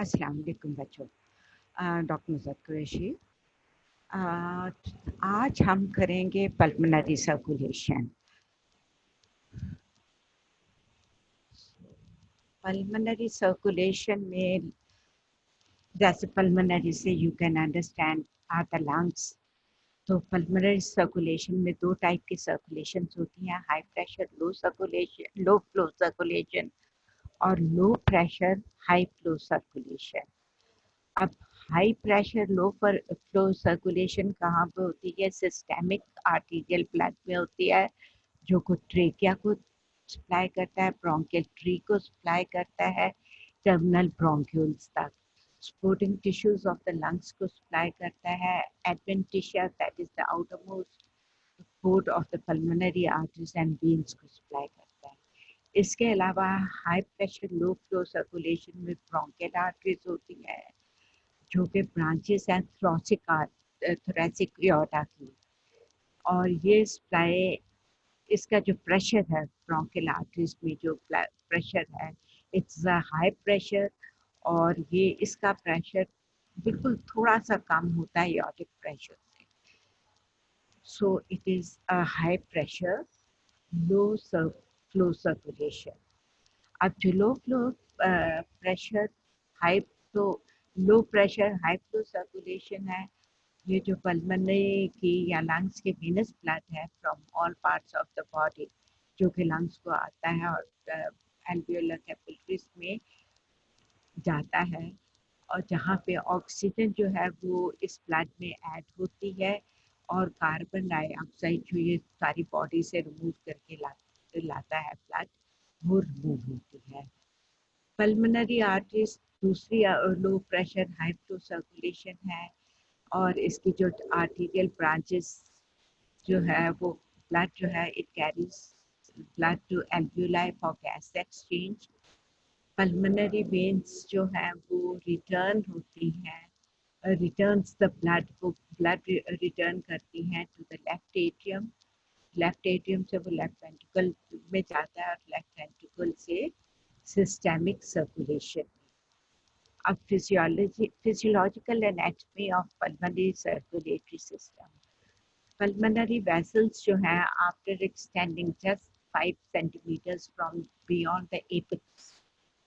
अस्सलाम वालेकुम बच्चों। डॉक्टर नुसरत कुरैशी। आज हम करेंगे पल्मोनरी सर्कुलेशन। पल्मोनरी सर्कुलेशन में जैसे पल्मोनरी से you can understand are the lungs. तो पल्मोनरी सर्कुलेशन में दो टाइप की सर्कुलेशन होती हैं, high pressure low circulation, low flow circulation और low pressure high flow circulation. अब हाई प्रेशर लो पर फ्लो सर्कुलेशन कहाँ पे होती है? सिस्टेमिक आर्टीरियल ब्लड में होती है, जो को ट्रेकिया को सप्लाई करता है, ब्रोंकियल ट्री को सप्लाई करता है, टर्मिनल ब्रोंक्यूल्स तक। Supporting tissues of the lungs को सप्लाई करता है, adventitia that is the outer most support of the pulmonary arteries and veins को सप्लाई करता है। इसके अलावा हाई प्रेशर लो फ्लो सर्कुलेशन में ब्रोंकियल आर्टरीज होती है, जो कि ब्रांचेस हैं थोरेसिक एओर्टा की, और ये सप्लाई, इसका जो प्रेशर है ब्रोंकियल आर्टरीज में, जो प्रेशर है इट्स अ हाई प्रेशर, और ये इसका प्रेशर बिल्कुल थोड़ा सा कम होता है एओर्टिक प्रेशर से। So it is a high pressure low flow circulation. अब जो low flow pressure high flow लो प्रेशर हाई फ्लो सर्कुलेशन है, ये जो पल्मोनरी की या लंग्स के वेनस ब्लड है from all parts of the body, जो कि लंग्स को आता है और एल्वियोलर कैपिलरीज में जाता है, और जहाँ पे ऑक्सीजन जो है वो इस ब्लड में ऐड होती है, और कार्बन डाइऑक्साइड जो ये सारी बॉडी से रिमूव करके लाता है ब्लड, वो रिमूव होती है। पल्मोनरी आर्टरीज दूसरी लो प्रेशर हाई फ्लो सर्कुलेशन है, और इसकी जो आर्टीरियल ब्रांचेस जो है वो ब्लड जो है it carries blood to alveoli for gas exchange. Pulmonary veins जो है वो रिटर्न होती हैं, रिटर्न्स द ब्लड, वो ब्लड रिटर्न करती हैं to the left atrium. Left atrium से वो लेफ्ट वेंट्रिकल में जाता है, और लेफ्ट वेंट्रिकल से सिस्टेमिक सर्कुलेशन। अब physiological anatomy of pulmonary circulatory system. Pulmonary vessels जो हैं, after extending just 5 centimetres from beyond the apex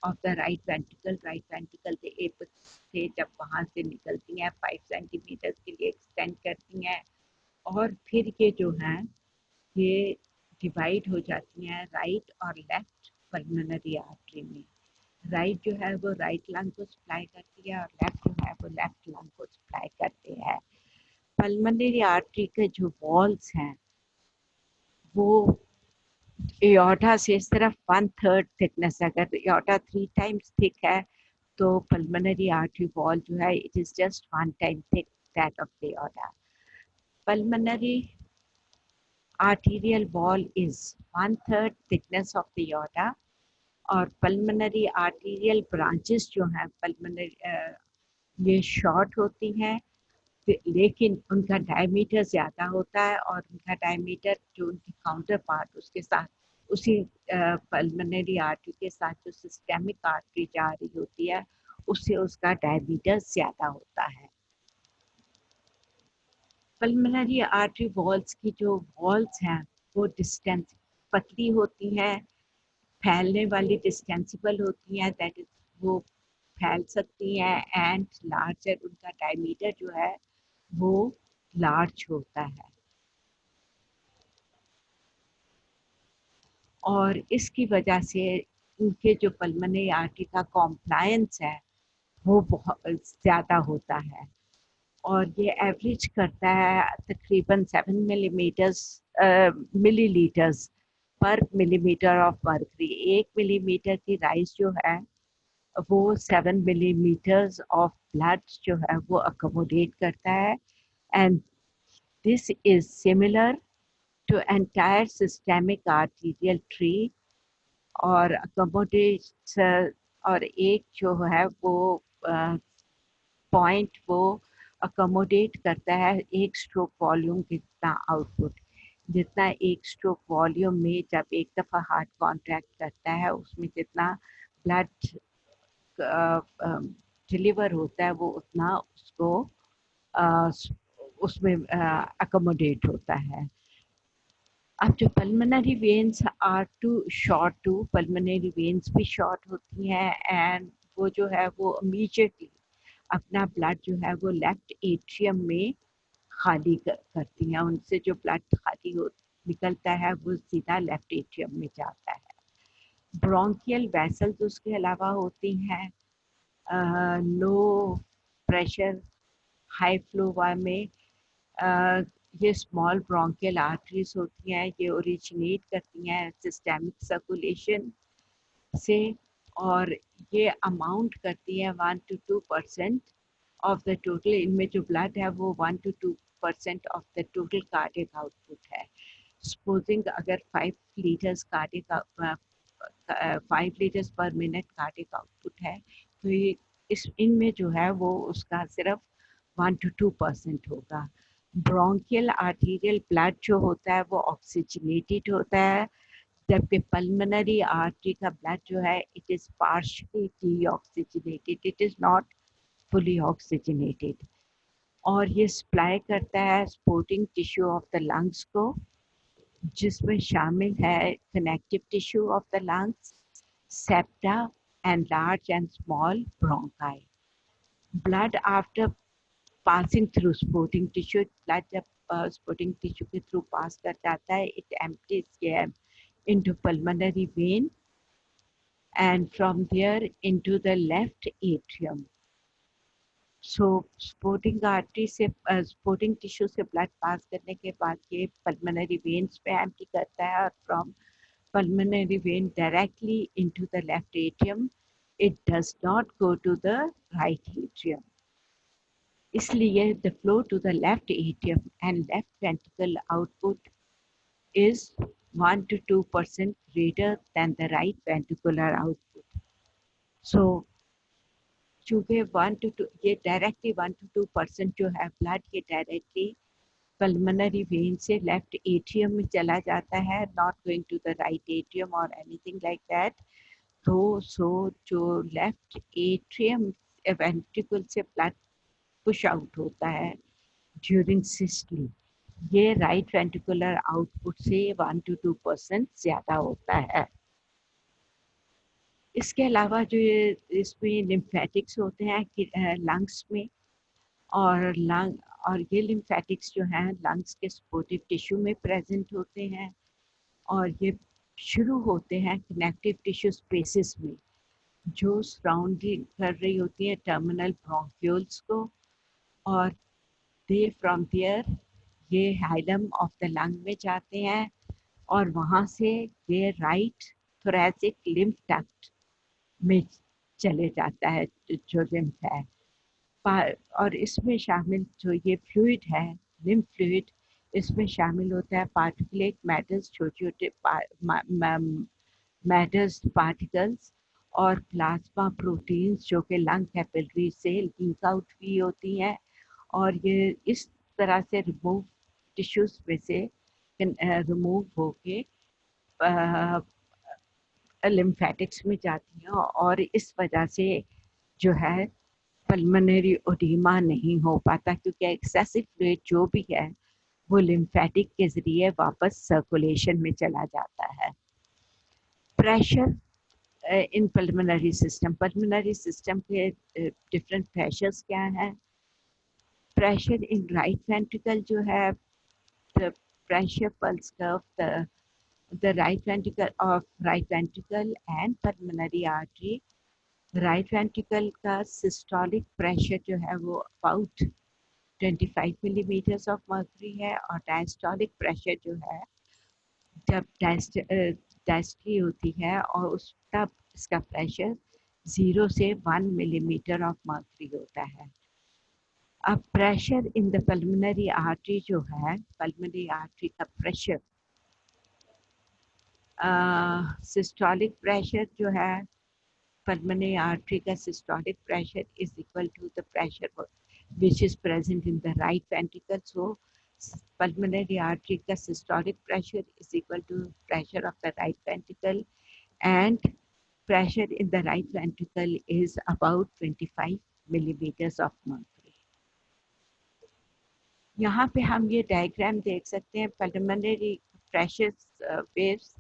of the right ventricle के एपेक्स से जब वहाँ से निकलती हैं 5 सेंटीमीटर के लिए एक्सटेंड करती हैं, और फिर ये जो हैं ये डिवाइड हो जाती हैं राइट और लेफ्ट पल्मोनरी आर्टरी में। राइट जो है वो राइट लंग को सप्लाई करती है, और लेफ्ट जो है वो लेफ्ट लंग को सप्लाई करती है। पल्मोनरी आर्टरी के जो वॉल्स हैं वो एओर्टा से सिर्फ 1/3 थिकनेस है। अगर एओर्टा 3 टाइम्स थिक है तो पल्मोनरी आर्टरी वॉल जो है it is just 1 time thick that of the aorta. Pulmonary arterial wall is 1/3 thickness of the aorta, और पल्मोनरी आर्टीरियल ब्रांचेस जो हैं पल्मोनरी ये शॉर्ट होती हैं, लेकिन उनका डायमीटर ज़्यादा होता है, और उनका डायमीटर जो उनकी काउंटर पार्ट उसके साथ उसी पल्मोनरी आर्टरी के साथ जो सिस्टेमिक आर्टरी जा रही होती है उससे उसका डायमीटर ज़्यादा होता है। पल्मोनरी आर्टरी वॉल्स की जो वॉल्स हैं वो डिस्टेंस पतली होती हैं, फैलने वाली डिस्टेंसिबल होती हैं, दैट इज वो फैल सकती हैं, एंड लार्जर उनका डायमीटर जो है वो लार्ज होता है, और इसकी वजह से उनके जो पल्मोनरी आर्टरी का कॉम्प्लायंस है वो बहुत ज़्यादा होता है, और ये एवरेज करता है तकरीबन 7 मिलीलीटर्स पर मिलीमीटर ऑफ मर्करी। 1 मिलीमीटर की राइज जो है वो 7 मिलीमीटर्स ऑफ ब्लड जो है वो अकोमोडेट करता है, and this is similar to entire systemic arterial tree, और अकोमोडेट, और एक जो है वो पॉइंट वो अकोमोडेट करता है एक स्ट्रोक वॉल्यूम कितना आउटपुट, जितना एक स्ट्रोक वॉल्यूम में जब एक दफ़ा हार्ट कॉन्ट्रैक्ट करता है उसमें जितना ब्लड डिलीवर होता है वो उतना उसको उसमें अकोमोडेट होता है। अब जो pulmonary veins are too short too, pulmonary veins भी शॉर्ट होती हैं एंड वो जो है वो इमीडिएटली अपना ब्लड जो है वो लेफ्ट एट्रियम में खाली करती हैं। उनसे जो ब्लड खाली हो निकलता है वो सीधा लेफ्ट एट्रियम में जाता है। ब्रोंकियल वेसल्स उसके अलावा होती हैं लो प्रेशर हाई फ्लो में। ये स्मॉल ब्रोंकियल आर्टरीज होती हैं, ये ओरिजिनेट करती हैं सिस्टेमिक सर्कुलेशन से और ये अमाउंट करती है 1 to 2% ऑफ द टोटल। इनमें जो ब्लड है वो 1 to 2% of the total cardiac output है। सपोजिंग अगर 5 लीटर्स कार्डियक 5 लीटर्स पर मिनट कार्डियक आउटपुट है तो ये इनमें जो है वो उसका सिर्फ 1 to 2% होगा। ब्रोंकियल आर्टीरियल ब्लड जो होता है वो ऑक्सीजनेटेड होता है, जबकि पल्मोनरी आर्टरी का ब्लड जो है it is partially deoxygenated, it is not fully oxygenated. और ये सप्लाई करता है supporting tissue of the lungs को, जिसमें शामिल है connective tissue of the lungs, septa and large and small bronchi. Blood after passing through sporting tissue, blood जब sporting tissue के through pass कर जाता है, it empties into pulmonary vein and from there into the left atrium. So sporting artery से sporting tissue से blood pass करने के बाद ये pulmonary veins पे empty करता है और from pulmonary vein directly into the left atrium. It does not go to the right atrium. इसलिए the flow to the left atrium and left ventricle output is 1 to 2% greater than the right ventricular output. So चूँकि 1 to 2 ये directly 1 to 2% जो है blood ये directly pulmonary vein से left atrium में चला जाता है, not going to the right atrium और एनीथिंग लाइक दैट। तो जो लेफ्ट एट्रियम वेंट्रिकल से ब्लड पुश आउट होता है ड्यूरिंग सिस्टली, ये राइट वेंट्रिकुलर आउटपुट से 1 to 2% ज़्यादा होता है। इसके अलावा जो ये इसमें लिम्फेटिक्स होते हैं लंग्स में और ये लिम्फेटिक्स जो हैं लंग्स के सपोर्टिव टिश्यू में प्रेजेंट होते हैं और ये शुरू होते हैं कनेक्टिव टिश्यू स्पेसिस में जो सराउंडिंग कर रही होती है टर्मिनल ब्रोंक्यूल्स को, और दे फ्रॉम देयर ये हाइलम ऑफ द लंग में जाते हैं और वहाँ से ये राइट थोरेसिक लिम्फ डक्ट में चले जाता है जो लिम्फ है। और इसमें शामिल जो ये फ्लूइड है लिम्फ फ्लूइड, इसमें शामिल होता है पार्टिकुलेट मैटर्स, छोटे छोटे मैटर्स पार्टिकल्स और प्लाज्मा प्रोटीन्स जो कि लंग कैपिलरी से लीक आउट भी होती हैं और ये इस तरह से रिमूव टिश्यूज में से रिमूव होके लिम्फेटिक्स में जाती हैं और इस वजह से जो है पल्मोनरी ओडीमा नहीं हो पाता, क्योंकि एक्सेसिव फ्लूइड जो भी है वो लिम्फेटिक के जरिए वापस सर्कुलेशन में चला जाता है। प्रेशर इन पल्मोनरी सिस्टम के डिफरेंट प्रेशर्स क्या हैं? प्रेशर इन राइट वेंट्रिकल जो है, the pressure pulse curve, the right ventricle and pulmonary artery। Right ventricle का सिस्टोलिक प्रेशर जो है वो अबाउट 25 मिलीमीटर्स ऑफ मर्क्यूरी है और डायस्टोलिक प्रेशर जो है जब डायस्टली होती है और उस तब इसका प्रेशर 0 से 1 मिलीमीटर ऑफ मर्क्यूरी होता है। अब pressure in the pulmonary artery जो है, पल्मोनरी आर्टरी का प्रेशर, सिस्टोलिक प्रेशर जो है pulmonary artery का systolic pressure is equal to the pressure which is present in the right ventricle. So pulmonary artery का systolic pressure is equal to pressure of the right ventricle and pressure in the right ventricle is about 25 millimeters of mercury. यहाँ पे हम ये diagram देख सकते हैं pulmonary pressure waves.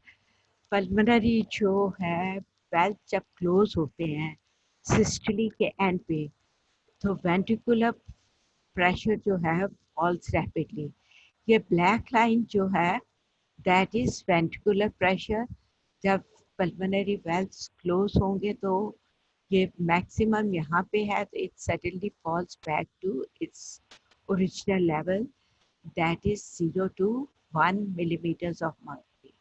Pulmonary जो है वेल्व जब क्लोज होते हैं सिस्टोली के एंड पे, तो वेंट्रिकुलर प्रेशर जो है फॉल्स रैपिडली. ये ब्लैक लाइन जो है दैट इज वेंट्रिकुलर प्रेशर. जब पल्मोनरी वेल्व्स क्लोज होंगे तो ये मैक्सिमम यहाँ पे है, तो it suddenly falls back to its original level, that is 0 to 1 millimeters of mercury.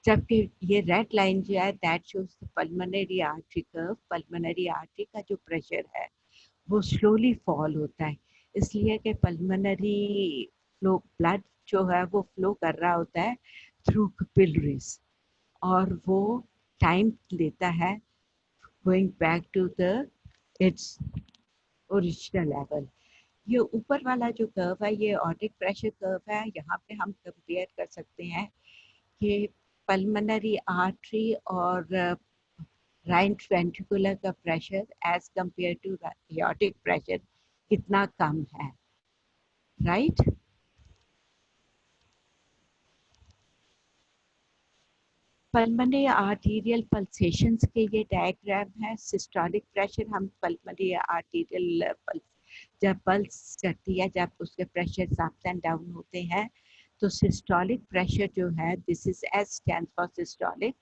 जबकि ये रेड लाइन जो है that shows the pulmonary artery curve. Pulmonary artery का जो प्रेशर है वो स्लोली फॉल होता है, इसलिए कि पल्मोनरी फ्लो ब्लड जो है वो फ्लो कर रहा होता है थ्रू कैपिलरीज, और वो टाइम लेता है going back to the its original level. ये ऊपर वाला जो कर्व है ये ऑटिक प्रेशर कर्व है. यहाँ पे हम कंपेयर कर सकते हैं कि पल्मोनरी आर्टरी और राइट वेंट्रिकुलर का pressure as compared to aortic pressure कितना कम है, राइट. पल्मोनरी आर्टीरियल पल्सेशंस के ये डायग्राम है. सिस्टोलिक प्रेशर हम पल्मोनरी आर्टीरियल जब पल्स करती है, जब उसके प्रेशर अप एंड डाउन होते हैं, तो सिस्टोलिक प्रेशर जो है this is S stand for systolic.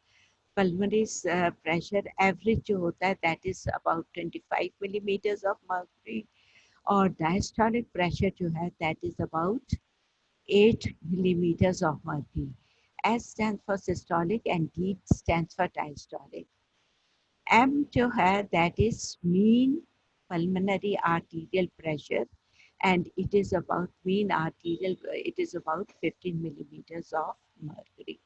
Pulmonary pressure average जो होता है that is about 25 millimeters of mercury, और डायस्टोलिक प्रेशर जो है that is about 8 millimeters of mercury. S stands for systolic and D stands for diastolic. M जो है that is mean pulmonary arterial pressure, and it is about mean arterial, it is about 15 millimeters of mercury.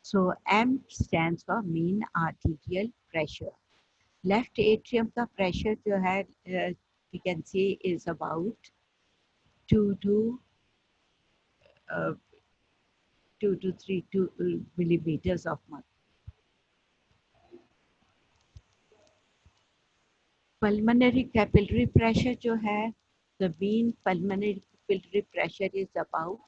So M stands for mean arterial pressure. Left atrium का pressure जो है we can see is about 2 to 3 millimeters of mercury. Pulmonary capillary pressure जो है, the mean pulmonary capillary pressure is about,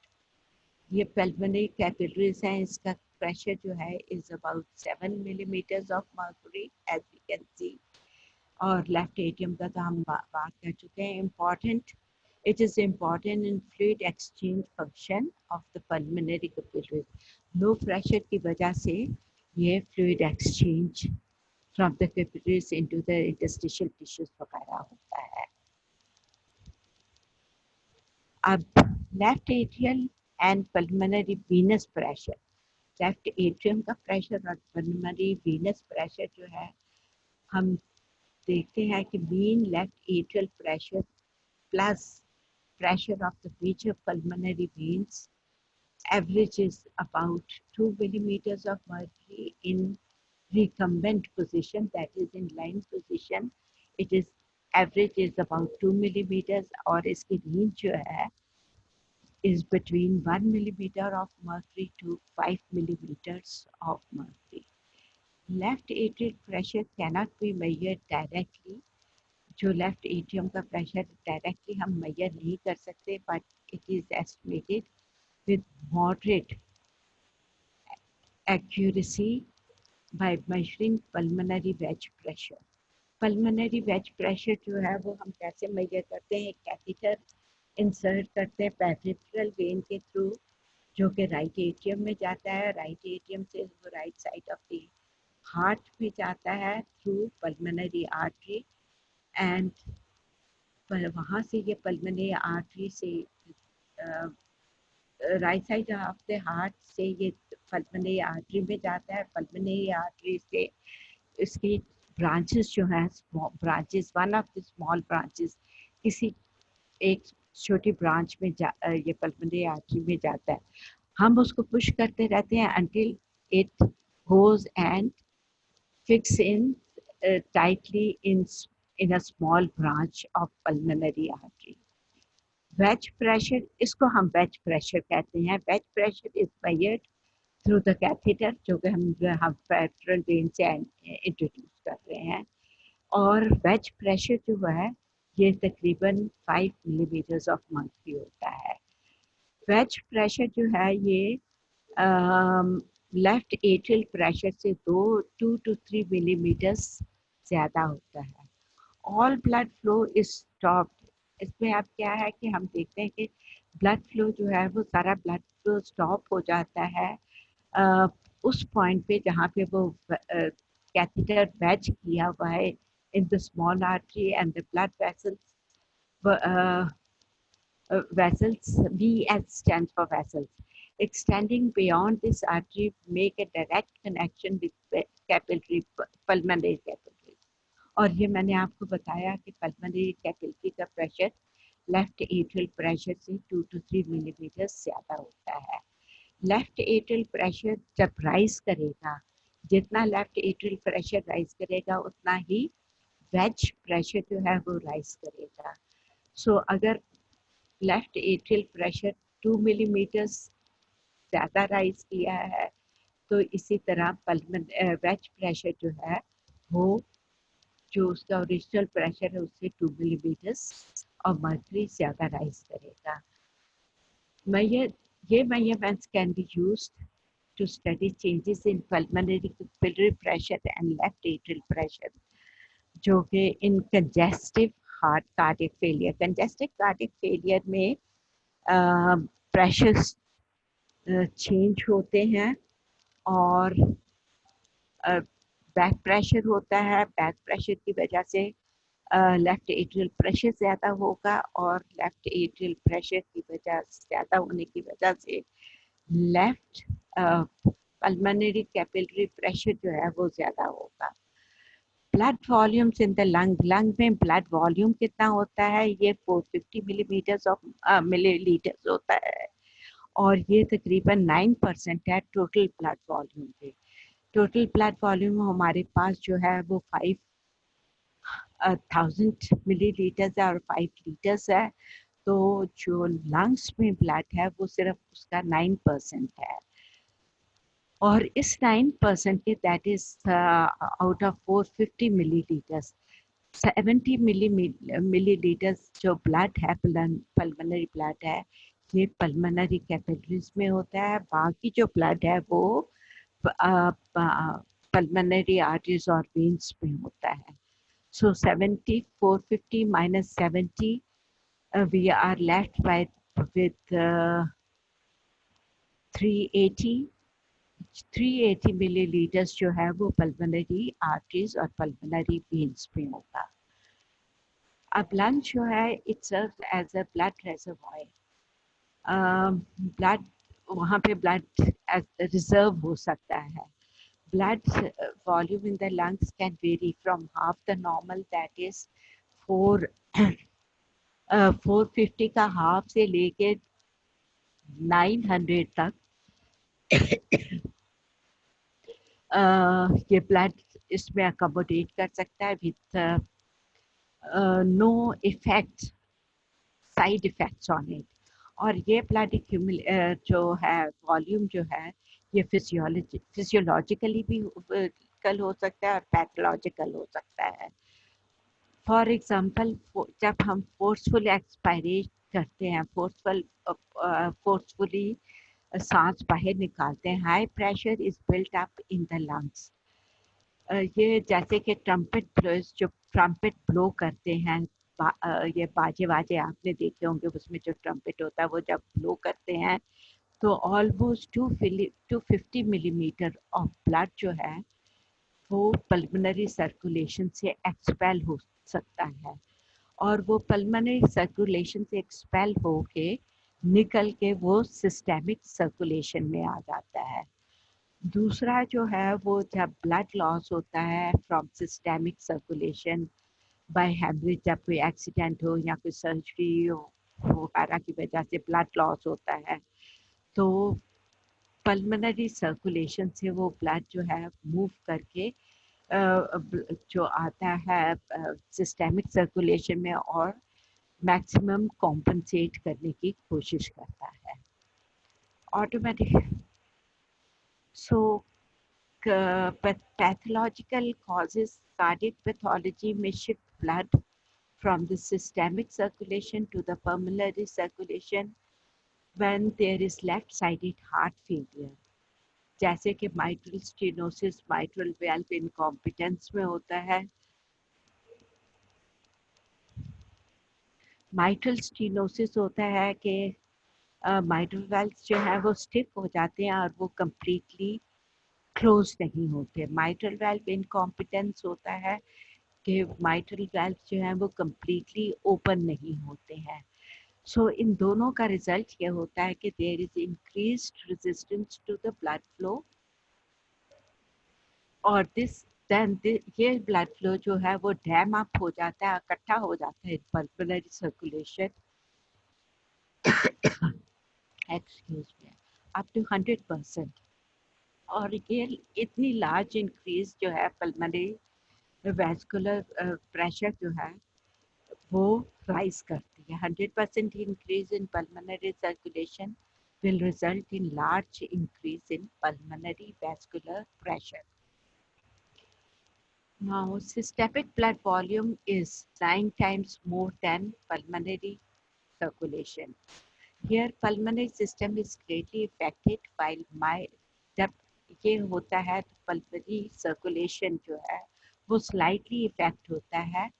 ये pulmonary capillaries हैं, इसका pressure जो है is about 7 millimeters of mercury as we can see. और left atrium का तो हम बात कर चुके हैं. Important, it is important in fluid exchange function of the pulmonary capillaries. Low pressure की वजह से ये fluid exchange from the capillaries into the interstitial tissues वगैरह होता है. अब left atrial and pulmonary Venus pressure, left atrium का pressure और पल्मोनरी वीनस प्रेशर जो है, हम देखते हैं कि mean left atrial pressure plus pressure of the major pulmonary veins averages about 2 millimeters of mercury in recumbent position, that is in lying position. It is average is about 2 millimeters, और इसकी range जो है is between 1 millimeter of mercury to 5 millimeters of mercury. Left atrial pressure cannot be measured directly. जो left atrium का pressure directly हम measure नहीं कर सकते, but it is estimated with moderate accuracy by measuring pulmonary wedge pressure. Pulmonary wedge pressure जो है वो हम कैसे मेजर करते हैं? कैथेटर इंसर्ट करते हैं पेरिफेरल वेन के थ्रू, जो कि राइट एट्रियम में जाता है. राइट एट्रियम से वो right side of the heart में जाता है थ्रू पल्मोनरी आर्टरी, एंड वहाँ से ये पल्मोनरी आर्टरी से right side of the heart से ये पल्मोनरी आर्टरी में जाता है. पल्मोनरी आर्टरी से इसकी ब्रांचेस जो हैं, branches, one of the small branches, किसी एक छोटी ब्रांच में ये पल्मोनरी आर्टरी में जाता है. हम उसको पुश करते रहते हैं until it goes and fix in tightly in a small branch of pulmonary artery. Wedge pressure, इसको हम wedge pressure कहते हैं. Wedge pressure is measured through the catheter, जो कि हम पेरिफेरल वेन से इंट्रोड्यूस कर रहे हैं, और वेज प्रेशर जो है ये तकरीबन 5 मिलीमीटर्स ऑफ मर्क्यूरी होता है। वेज प्रेशर जो है ये लेफ्ट एट्रियल प्रेशर से 2 to 3 मिलीमीटर्स ज़्यादा होता है। All blood flow is stopped. इसमें अब क्या है कि हम देखते हैं कि ब्लड फ्लो जो है वो सारा ब्लड फ्लो स्टॉप हो जाता है उस पॉइंट पे जहाँ पे वो कैथेटर वेज किया हुआ है in the small artery and the blood vessels. VS stands for vessels. Extending beyond this artery make a direct connection with capillary pulmonary capillary. और ये मैंने आपको बताया कि पल्मोनरी कैपिलरी का प्रेशर लेफ्ट एट्रियल प्रेशर से 2 to 3 मिलीमीटर ज़्यादा होता है। लेफ्ट एट्रियल प्रेशर जब राइज करेगा, जितना लेफ्ट एट्रियल प्रेशर राइज करेगा उतना ही वेज प्रेशर जो है वो राइज करेगा। सो अगर लेफ्ट एट्रियल प्रेशर 2 मिलीमीटर्स ज़्यादा राइज किया है तो इसी तरह वेज प्रेशर जो है वो जो उसका ओरिजिनल प्रेशर है उससे 2 मिलीमीटर्स और मर्क्यूरी ज़्यादा राइज करेगा। measurements can be used to study changes in pulmonary capillary pressure and left atrial pressure, जो कि in congestive heart cardiac failure. Congestive cardiac failure में प्रेशर्स चेंज होते हैं और बैक प्रेशर होता है। बैक प्रेशर की वजह से लेफ्ट एट्रियल प्रेशर ज़्यादा होगा और लेफ्ट एट्रियल प्रेशर की वजह ज़्यादा होने की वजह से लेफ्ट पल्मोनरी कैपिलरी प्रेशर जो है वो ज़्यादा होगा। Blood volumes in the lung में ब्लड वॉल्यूम कितना होता है, ये 450 मिलीलीटर्स होता है और ये तकरीबन 9% है टोटल ब्लड वॉल्यूम पे। टोटल ब्लड वॉल्यूम हमारे पास जो है वो 5,000 मिलीलीटर्स है और 5 लीटर्स है, तो जो लंग्स में ब्लड है वो सिर्फ उसका 9% है और इस 9% के that is out of 450 millilitres 70 millilitres जो ब्लड है पल्मोनरी ब्लड है ये पल्मोनरी कैपिलरीज में होता है। बाकी जो ब्लड है वो पल्मोनरी आर्टरीज और वेन्स में होता है। So 70 450 minus 70 we are left with 380 millilitres जो है वो पल्मोनरी आर्टरीज और पल्मोनरी वेन्स में होगा। अब लंग जो है it serves as a blood reservoir. Blood वहाँ पे ब्लड रिजर्व हो सकता है। Blood volume in the lungs can vary from half the normal, that is 450 का हाफ से लेके 900 तक ये ब्लड इसमें अकोमोडेट कर सकता है with no effect side effects on it. और ये ब्लड जो है वॉल्यूम जो है ये फिजियोलॉजिकली भी कल हो सकता है और पैथोलॉजिकल हो सकता है। फॉर एग्जांपल जब हम फोर्सफुल एक्सपायरेट करते हैं, फोर्सफुली सांस बाहर निकालते हैं, high pressure is built up in the lungs. ये जैसे कि ट्रम्पेट ब्लोज जो ट्रम्पेट ब्लो करते हैं, ये बाजे वाजे आपने देखे होंगे, उसमें जो ट्रम्पेट होता है वो जब ब्लो करते हैं तो ऑलमोस्ट 250 मिलीमीटर ऑफ ब्लड जो है वो पल्मोनरी सर्कुलेशन से एक्सपेल हो सकता है और वो पल्मोनरी सर्कुलेशन से एक्सपेल होके निकल के वो सिस्टेमिक सर्कुलेशन में आ जाता है। दूसरा जो है वो जब ब्लड लॉस होता है from systemic circulation by haemorrhage, जब कोई एक्सीडेंट हो या कोई सर्जरी हो वगैरह की वजह से ब्लड लॉस होता है तो पल्मोनरी सर्कुलेशन से वो ब्लड जो है मूव करके जो आता है सिस्टेमिक सर्कुलेशन में और मैक्सिमम कॉम्पनसेट करने की कोशिश करता है automatic. So pathological causes cardiac pathology may shift blood from the systemic circulation to the pulmonary circulation when there is left-sided heart failure. जैसे कि mitral stenosis, mitral valve incompetence में होता है. Mitral stenosis होता है कि mitral valves जो है वो stiff हो जाते हैं और वो completely close नहीं होते. Mitral valve incompetence होता है कि mitral valves जो हैं वो completely open नहीं होते हैं. So इन दोनों का result ये होता है कि there is increased resistance to the blood flow और ये blood flow जो है वो dam up हो जाता है, इकट्ठा हो जाता है pulmonary circulation. Excuse me, up to 100%. और ये इतनी large increase जो है pulmonary vascular pressure जो है वो rise करती है. 100% increase in pulmonary circulation will result in large increase in pulmonary vascular pressure. Now, systemic blood volume is 9 times more than pulmonary circulation. Here, pulmonary system is greatly affected while जब ये होता है तो pulmonary circulation जो है वो slightly affect होता है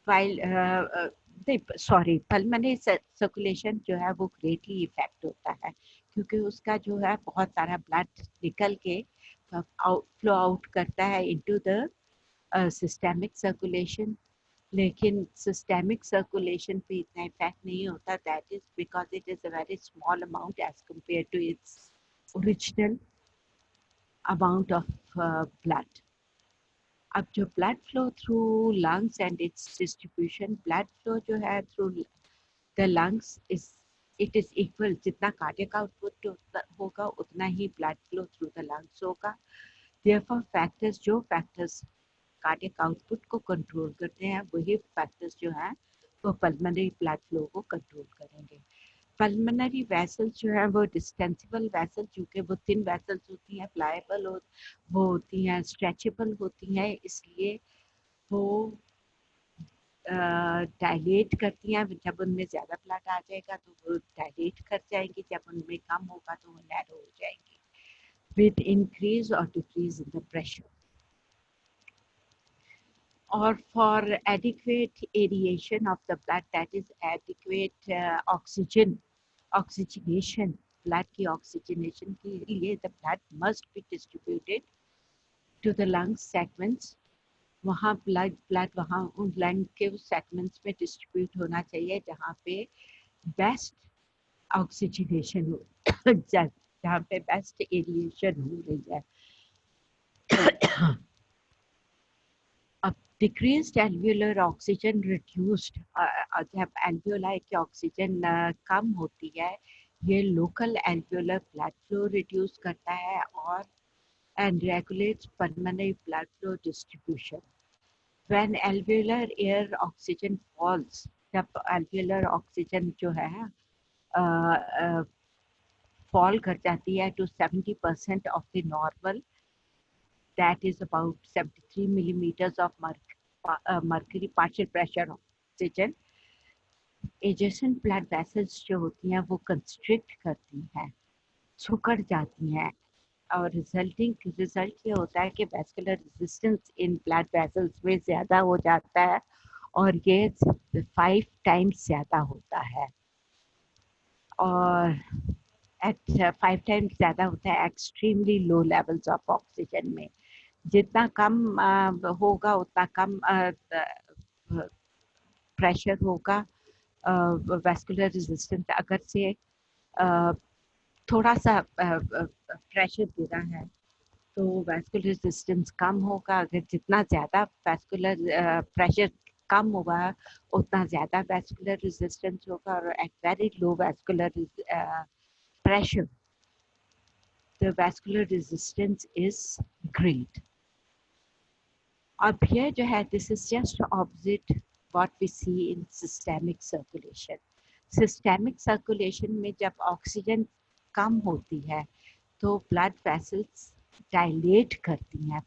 while pulmonary circulation जो है वो greatly affect होता है क्योंकि उसका जो है बहुत सारा blood निकल के flow out करता है into the systemic circulation. लेकिन systemic circulation पे इतना effect नहीं होता. That is because it is a very small amount as compared to its original amount of blood. अब जो blood flow through lungs and its distribution, blood flow जो है through the lungs is equal. जितना cardiac output होगा उतना ही blood flow through the lungs होगा. Therefore, जो factors cardiac output को control करते हैं वही factors जो हैं वो pulmonary blood flow को control करेंगे. Pulmonary vessels जो है वो distensible vessels चूँकि वो thin vessels होती हैं, pliable वो होती हैं, stretchable होती हैं, इसलिए वो dilate करती हैं. जब उनमें ज़्यादा blood आ जाएगा तो वो dilate कर जाएंगी, जब उनमें कम होगा तो वो narrow हो जाएंगी with increase or decrease in the pressure. Or for adequate aeration of the blood, that is adequate oxygenation, blood की oxygenation के लिए the blood must be distributed to the lung segments. वहाँ blood वहाँ उन lung के segments में distribute होना चाहिए जहाँ पे best oxygenation हो, जहाँ पे best aeration हो रही है. Decreased alveolar oxygen reduced. जब alveoli की oxygen कम होती है ये local alveolar blood flow reduce करता है और and regulates pulmonary blood flow distribution. When alveolar air oxygen falls, जब alveolar oxygen जो है fall कर जाती है to 70% of the normal, that is about 73 millimeters of mercury partial pressure oxygen, adjacent blood vessels जो होती हैं वो constrict करती हैं, सिकुड़ जाती हैं और result ये होता है कि vascular resistance in blood vessels में ज़्यादा हो जाता है और ये 5 times ज़्यादा होता है और at 5 times ज़्यादा होता है extremely low levels of oxygen में. जितना कम होगा उतना कम प्रेशर होगा. वैस्कुलर रेजिस्टेंस अगर से थोड़ा सा प्रेशर दे रहा है तो वैस्कुलर रेजिस्टेंस कम होगा. अगर जितना ज़्यादा वैस्कुलर प्रेशर कम होगा उतना ज़्यादा वैस्कुलर रेजिस्टेंस होगा और at very low vascular pressure the vascular resistance is great. अब ये जो है this is just opposite what we see in systemic circulation. Systemic circulation में जब ऑक्सीजन कम होती है तो ब्लड वेसल्स डायलेट करती हैं,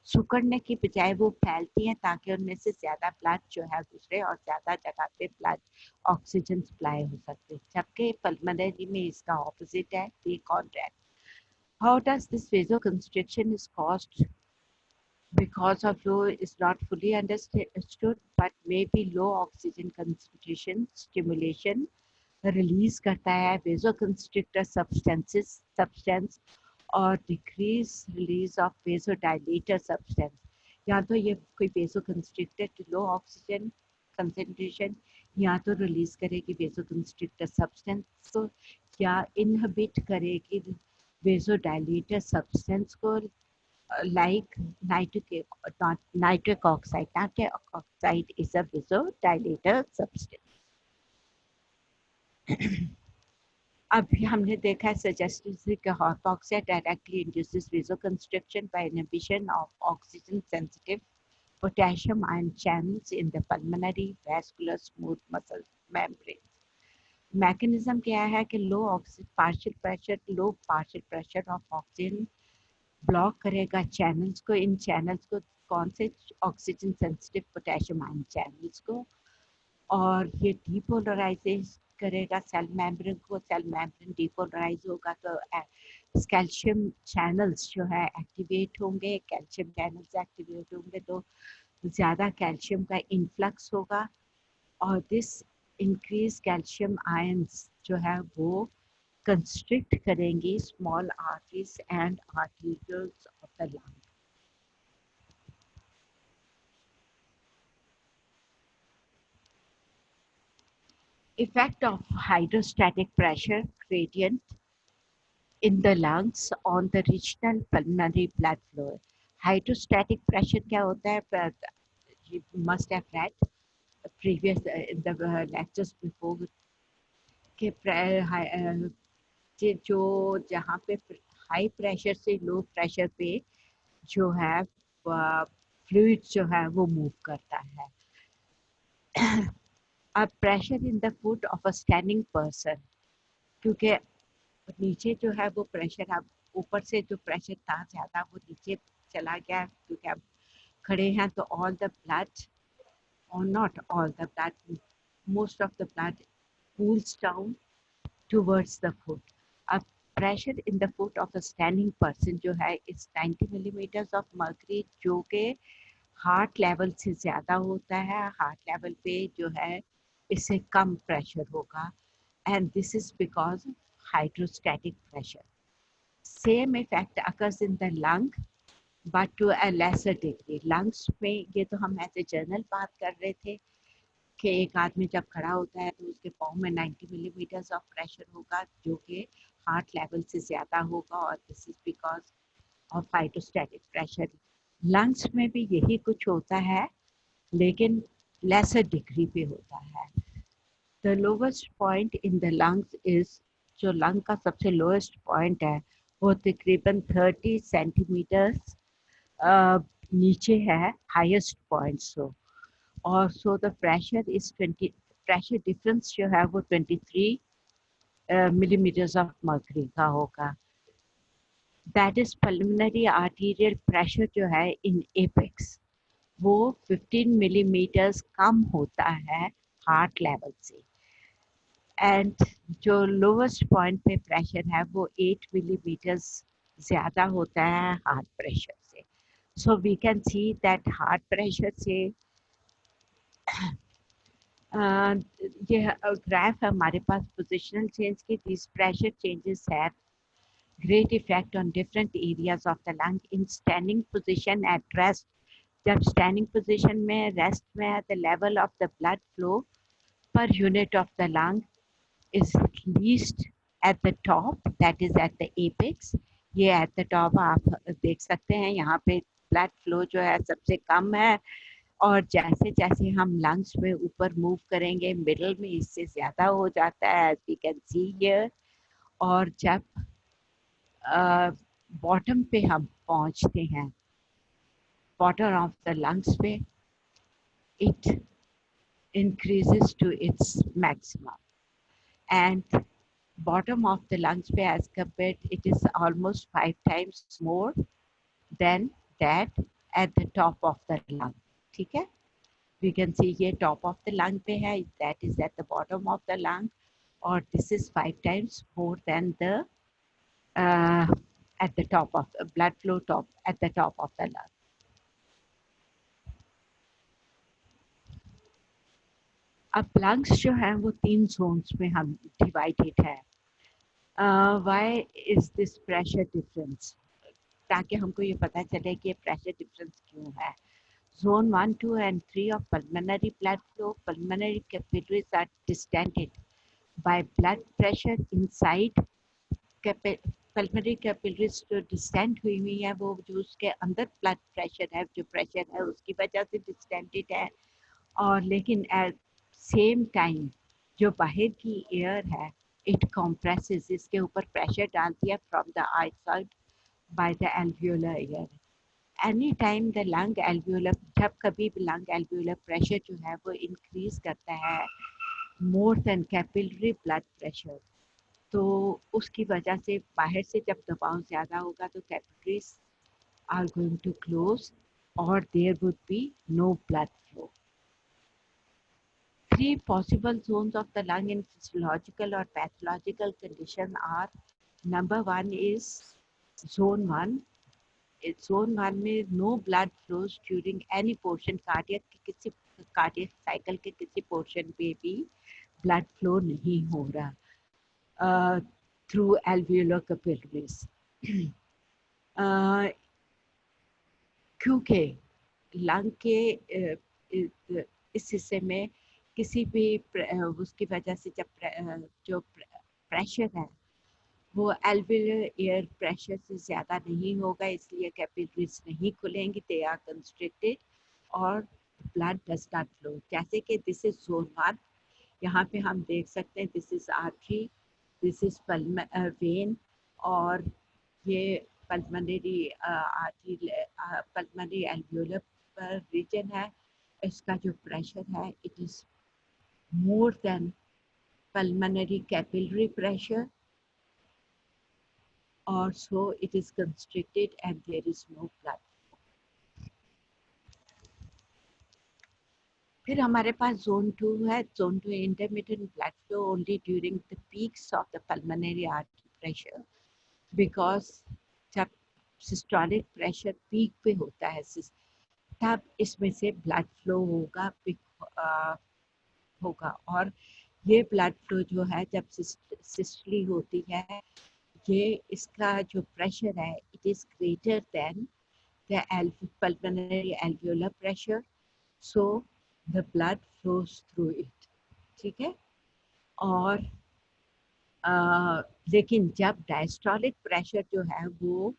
सिकुड़ने की बजाय वो फैलती हैं ताकि उनमें से ज़्यादा ब्लड जो है गुजरे और ज़्यादा जगह पे ब्लड ऑक्सीजन सप्लाई हो सकती है, जबकि पल्मोनरी में इसका ऑपोजिट है, दी contract. How does this vasoconstriction is caused? Because of flow is not fully understood, but maybe low oxygen concentration stimulation release करता है vasoconstrictor substance और decrease release of vasodilator substance. या तो ये कोई vasoconstrictor low oxygen concentration या तो release करेगी vasoconstrictor substance को या inhibit करेगी vasodilator substance को, like nitric oxide. Nitric oxide is a vasodilator substance. अभी हमने देखा है suggested कि hypoxia directly induces vasoconstriction by inhibition of oxygen sensitive potassium ion channels in the pulmonary vascular smooth muscle membrane. Mechanism क्या है कि low partial pressure of oxygen block करेगा channels को. इन चैनल्स को कौन से? Oxygen sensitive potassium ion channels को. और ये डीपोलराइज करेगा सेल मेम्ब्रेन को. सेल मेम्ब्रेन डीपोलराइज होगा तो कैल्शियम चैनल्स जो है एक्टिवेट होंगे. कैल्शियम चैनल्स एक्टिवेट होंगे तो ज़्यादा कैल्शियम का इन्फ्लक्स होगा और दिस इंक्रीज कैल्शियम आयंस जो है वो constrict करेंगी small arteries and arterioles of the lung. Effect of hydrostatic pressure gradient in the lungs on the regional pulmonary blood flow. Hydrostatic pressure क्या होता है? You must have read previous in the lectures before कि जो जहाँ पे high pressure से low pressure पे जो है फ्लूइड जो है वो मूव करता है. अब pressure in the foot of a standing person, क्योंकि नीचे जो है वो प्रेशर अब ऊपर से जो प्रेशर था ज़्यादा वो नीचे चला गया क्योंकि अब खड़े हैं तो all the blood or not all the blood, most of the blood cools down towards the foot. अब pressure in the foot of a standing person जो है इस 90 मिलीमीटर्स ऑफ मर्करी, जो कि हार्ट लेवल से ज़्यादा होता है. हार्ट लेवल पे जो है इससे कम प्रेशर होगा and this is because of hydrostatic pressure. Same effect occurs in the lung but to a lesser degree. Lungs में ये तो हम ऐसे जनरल बात कर रहे थे कि एक आदमी जब खड़ा होता है तो उसके पाँव में 90 मिलीमीटर्स ऑफ प्रेशर होगा जो कि हार्ट लेवल से ज़्यादा होगा और this is because of hydrostatic pressure. Lungs में भी यही कुछ होता है लेकिन लेसर डिग्री पे होता है. The lowest point in the lungs is, जो लंग का सबसे लोएस्ट पॉइंट है वो तकरीबन 30 सेंटीमीटर्स नीचे है हाईएस्ट पॉइंट. और so the pressure is 20, pressure difference जो है वो 23 मिलीमीटर्स ऑफ मर्करी का होगा. That is pulmonary arterial pressure जो है इन एपेक्स वो 15 मिलीमीटर्स कम होता है हार्ट लेवल से. एंड जो लोवेस्ट पॉइंट पे प्रेशर है वो 8 मिलीमीटर्स ज़्यादा होता है हार्ट प्रेशर से. So we can see that heart pressure से ये ग्राफ है हमारे पास पोजिशनल चेंज की. This pressure changes have great effect on different areas of the lung in standing position at rest. जब standing position में rest में है the level of the blood flow per unit of the lung is least at the top, that is at the apex. ये at the top आप देख सकते हैं यहाँ पे blood flow जो है सबसे कम है और जैसे जैसे हम lungs में ऊपर move करेंगे middle में इससे ज़्यादा हो जाता है as we can see here. और जब बॉटम पे हम पहुंचते हैं बॉटम ऑफ द लंग्स पे it increases to its maximum. And bottom of the lungs पे as compare it is almost 5 times more than that at the top of the lung. ठीक है, we can see here top of the lung पे है, that is at the bottom of the lung, or this is 5 times more than the uh, at the top of the blood flow top at the top of the lung. अब lungs जो है वो 3 zones में हम divided है. Why is this pressure difference? ताकि हमको ये पता चले कि pressure difference क्यों है. Zone 1, 2 and 3 of pulmonary blood flow, pulmonary capillaries are distended by blood pressure inside pulmonary capillaries जो डिस्टेंट हुई है वो जो उसके अंदर ब्लड प्रेशर है, जो प्रेशर है उसकी वजह से डिस्टेंटेड है. और लेकिन एट सेम टाइम जो बाहर की एयर है इट कंप्रेसेस, इसके ऊपर प्रेशर डालती है from the outside by the alveolar air. Any time the lung alveolar, जब कभी भी लंग एल्वियोलर प्रेशर जो है वो इंक्रीज करता है more than capillary blood pressure, तो उसकी वजह से बाहर से जब दबाव ज़्यादा होगा तो capillaries are going to close और there would be no blood flow. 3 possible zones of the lung in physiological or pathological condition are: number 1 is zone 1. Zone 1 में no blood flows during any portion, cardiac cycle के किसी portion पे भी blood flow नहीं हो रहा through alveolar capillaries. क्योंकि lung के इस हिस्से में किसी भी उसकी वजह से जब जो प्रेशर है वो एल्वियोलर एयर प्रेशर से ज़्यादा नहीं होगा, इसलिए कैपिलरीज नहीं खुलेंगी, दे आर कंस्ट्रिक्टेड और ब्लड डज नॉट फ्लो. जैसे कि दिस इज जोन 1, यहाँ पे हम देख सकते हैं this is artery, this is when, और ये पल्मोनरी आर्टरी पल्मोनरी एल्वियोलर पर रीजन है. इसका जो प्रेशर है it is more than pulmonary capillary pressure, और so it is constricted and there is no blood. फिर हमारे पास zone 2 है. zone 2 intermittent blood flow only during the peaks of the pulmonary artery pressure, because जब systolic pressure peak पे होता है तब इसमें से blood flow होगा और ये blood flow जो है जब सिस्टली होती है ये इसका जो प्रेशर है it is greater than the pulmonary alveolar pressure, so the blood flows through it. ठीक है, और लेकिन जब डायस्टोलिक प्रेशर जो है वो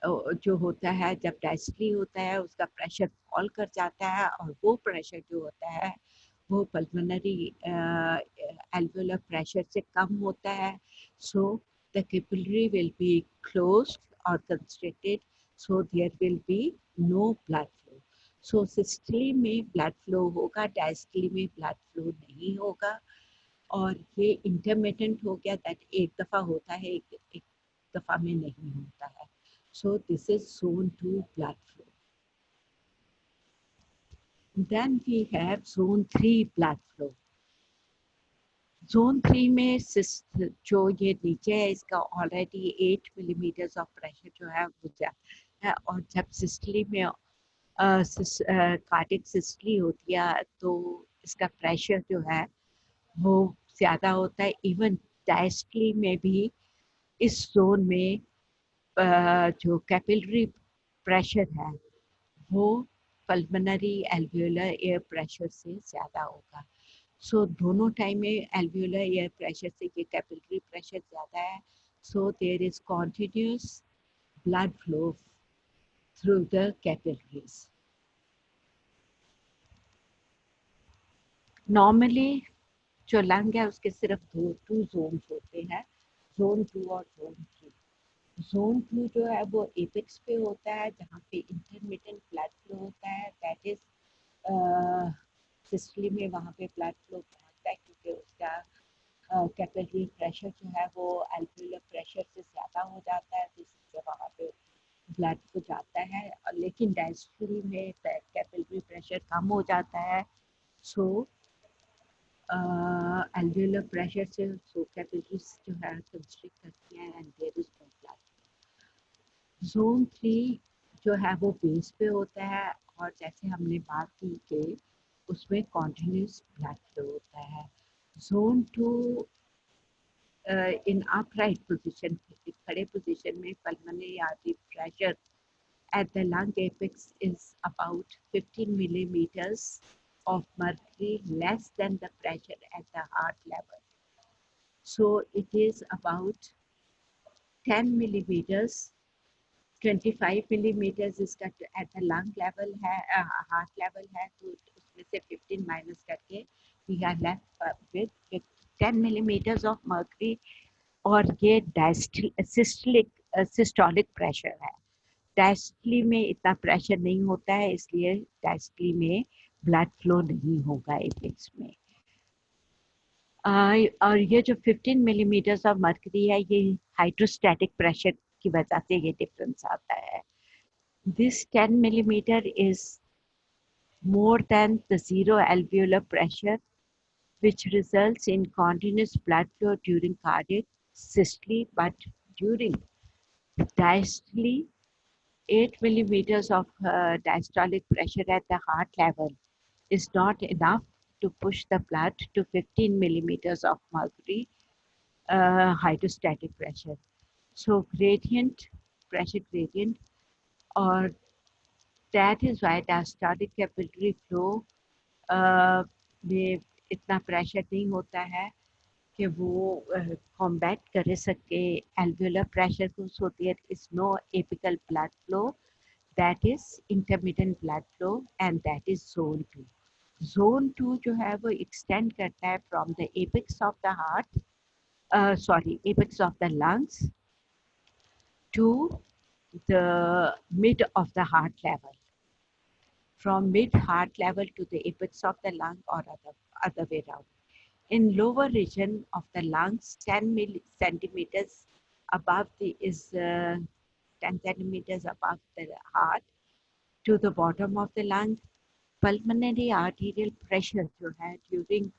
जो होता है, जब डायस्टली होता है उसका प्रेशर फॉल कर जाता है और वो प्रेशर जो होता है वो पल्मोनरी एल्वियोलर प्रेशर से कम होता है. So the capillary will be closed और constricted, so there will be no blood flow. So systole में ब्लड फ्लो होगा, डायस्टली में ब्लड फ्लो नहीं होगा, और ये इंटरमिटेंट हो गया, दैट एक दफ़ा होता है एक दफ़ा में नहीं होता है. So this is zone 2 blood flow. Then we have zone 3 blood flow. Zone 3 में जो ये नीचे है इसका ऑलरेडी 8 मिलीमीटर्स ऑफ प्रेशर जो है वो जाता है, और जब सिस्टली में कार्डियक सिस्टली होती है तो इसका प्रेशर जो है वो ज़्यादा होता है. इवन डायस्टली में भी इस जोन में जो कैपिलरी प्रेशर है वो पल्मोनरी एल्वियोलर एयर प्रेशर से ज़्यादा होगा. सो दोनों टाइम में एल्वियोलर एयर प्रेशर से ये कैपिलरी प्रेशर ज़्यादा है, so there is continuous blood flow through the capillaries. Normally जो लंग है उसके सिर्फ टू जोन्स होते हैं, जोन 2 और जोन 3. जोन 2 जो है वो एपेक्स पे होता है जहाँ पे इंटरमिटेंट ब्लड फ्लो होता है, दैट इज सिस्टली में वहाँ पे ब्लड फ्लो पहुँचता है क्योंकि उसका कैपिलरी प्रेशर जो है वो एल्वियोलर प्रेशर से ज़्यादा हो जाता है, जिससे वहाँ पे ब्लड को जाता है, और लेकिन डायस्ट्री में कैपिलरी प्रेशर कम हो जाता है। सो एल्वियोलर प्रेशर से सो कैपिलरीज जो है कंस्ट्रिक्ट करती हैं and there is no blood. Zone 3 जो है वो बेस पे होता है, और जैसे हमने बात की कि उसमें कॉन्टिन्यूस ब्लड फ्लो होता है। जोन 2 in upright position, खड़े पोजीशन में pulmonary artery pressure at the lung apex is about 15 millimeters of mercury less than the pressure at the heart level. So it is about 10 millimeters, 25 millimeters इसका at the lung level है, heart level है, तो उसमें से 15 minus करके we are left with 10 millimeters of mercury, और ये systolic pressure है। डायस्टली में इतना प्रेशर नहीं होता है, इसलिए डायस्टली में ब्लड फ्लो नहीं होगा एपेक्स में। और ये जो 15 मिलीमीटर्स ऑफ मर्करी है, ये हाइड्रोस्टैटिक प्रेशर की वजह से ये डिफरेंस आता है। This 10 millimeter is more than the zero alveolar pressure, which results in continuous blood flow during cardiac systole, but during diastole, 8 millimeters of diastolic pressure at the heart level is not enough to push the blood to 15 millimeters of mercury hydrostatic pressure. So pressure gradient, or that is why diastolic capillary flow में इतना pressure नहीं होता है कि वो combat कर सके alveolar pressure को। So there is no apical blood flow, that is intermittent blood flow, and that is zone 2। Zone 2 जो है वो एक्सटेंड करता है from the apex of the heart, apex of the lungs to the mid of the heart level, from mid heart level to the apex of the lung, or other way around. In lower region of the lungs, 10 centimeters above is 10 centimeters above the heart to the bottom of the lung, pulmonary arterial pressure जो है during